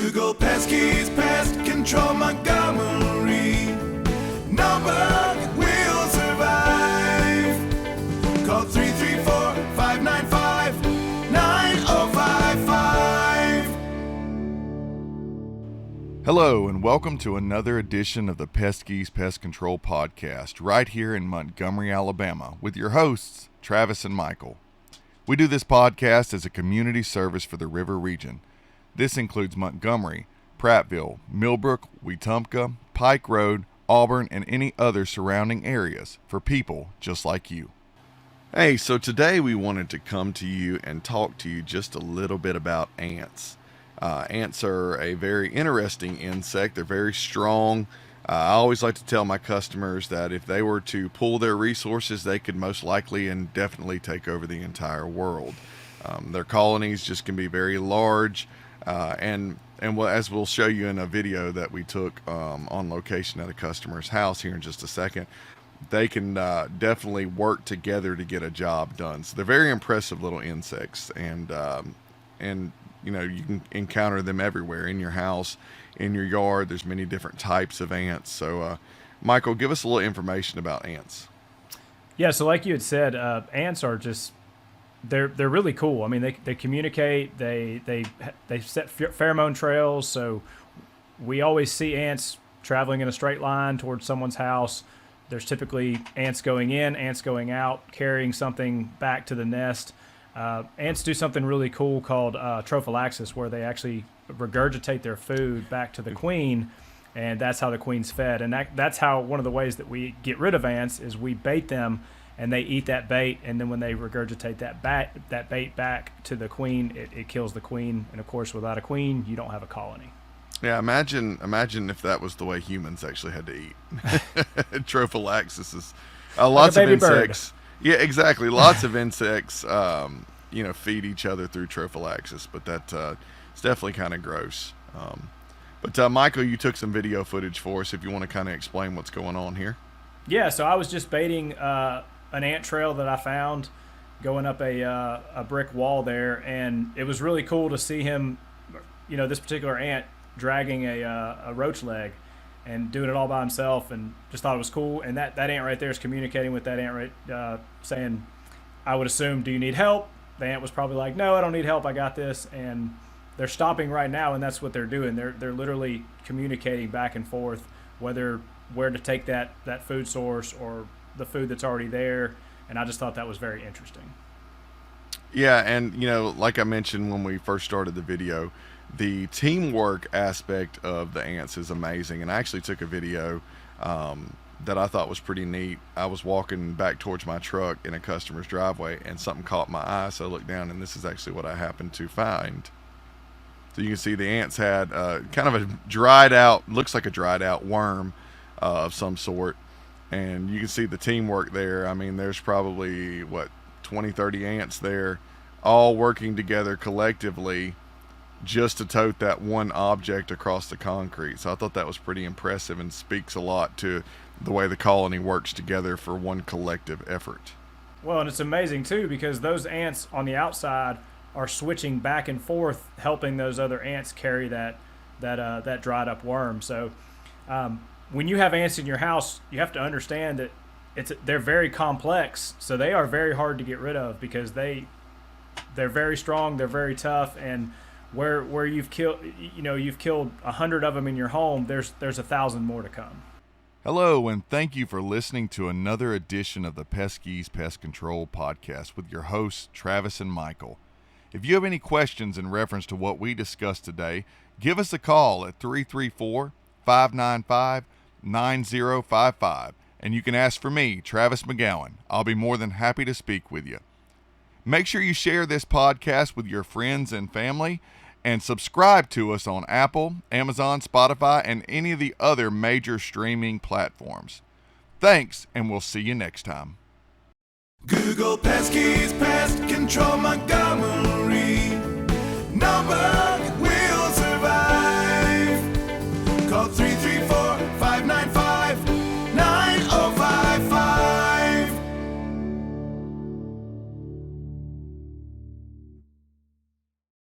Google Peskies Pest Control Montgomery. No bug will survive. Call 334-595-9055. Hello and welcome to another edition of the Peskies Pest Control Podcast right here in Montgomery, Alabama with your hosts, Travis and Michael. We do this podcast as a community service for the river region. This includes Montgomery, Prattville, Millbrook, Wetumpka, Pike Road, Auburn, and any other surrounding areas for people just like you. Hey, so today we wanted to come to you and talk to you just a little bit about ants. Ants are a very interesting insect. They're very strong. I always like to tell my customers that if they were to pool their resources, they could most likely and definitely take over the entire world. Their colonies just can be very large. And as we'll show you in a video that we took on location at a customer's house here in just a second, they can definitely work together to get a job done. So they're very impressive little insects, and you know, you can encounter them everywhere in your house, in your yard. There's many different types of ants. So Michael, give us a little information about ants. Yeah, so like you had said, ants are just they're really cool. I mean, they communicate. They set pheromone trails. So we always see ants traveling in a straight line towards someone's house. There's typically ants going in, ants going out, carrying something back to the nest. Ants do something really cool called trophallaxis, where they actually regurgitate their food back to the queen, and that's how the queen's fed. And that's how one of the ways that we get rid of ants is we bait them, and they eat that bait, and then when they regurgitate that bait back to the queen, it kills the queen. And of course, without a queen, you don't have a colony. Yeah, imagine if that was the way humans actually had to eat. Trophallaxis is lots of insects. Bird. Yeah, exactly. Lots of insects, feed each other through trophallaxis, but it's definitely kind of gross. But Michael, you took some video footage for us if you want to kind of explain what's going on here. Yeah, so I was just baiting an ant trail that I found going up a brick wall there, and it was really cool to see him, this particular ant dragging a roach leg and doing it all by himself, and just thought it was cool. And that ant right there is communicating with that ant right, saying, I would assume, do you need help? The ant was probably like, no, I don't need help, I got this. And they're stopping right now, and that's what they're doing. They're literally communicating back and forth where to take that food source or the food that's already there. And I just thought that was very interesting. Yeah, and like I mentioned when we first started the video, the teamwork aspect of the ants is amazing. And I actually took a video that I thought was pretty neat. I was walking back towards my truck in a customer's driveway, and something caught my eye, so I looked down, and this is actually what I happened to find. So you can see the ants had kind of a looks like a dried out worm of some sort, and you can see the teamwork there. I mean, there's probably 20, 30 ants there, all working together collectively just to tote that one object across the concrete. So I thought that was pretty impressive and speaks a lot to the way the colony works together for one collective effort. Well, and it's amazing too, because those ants on the outside are switching back and forth, helping those other ants carry that dried up worm. So when you have ants in your house, you have to understand that they're very complex. So they are very hard to get rid of, because they're very strong, they're very tough, and where you've killed 100 of them in your home, there's 1,000 more to come. Hello, and thank you for listening to another edition of the Peskies Pest Control Podcast with your hosts, Travis and Michael. If you have any questions in reference to what we discussed today, give us a call at 334-595-9055, and you can ask for me, Travis McGowin. I'll be more than happy to speak with you. Make sure you share this podcast with your friends and family, and subscribe to us on Apple, Amazon, Spotify, and any of the other major streaming platforms. Thanks, and we'll see you next time. Google Peskies Pest Control Montgomery.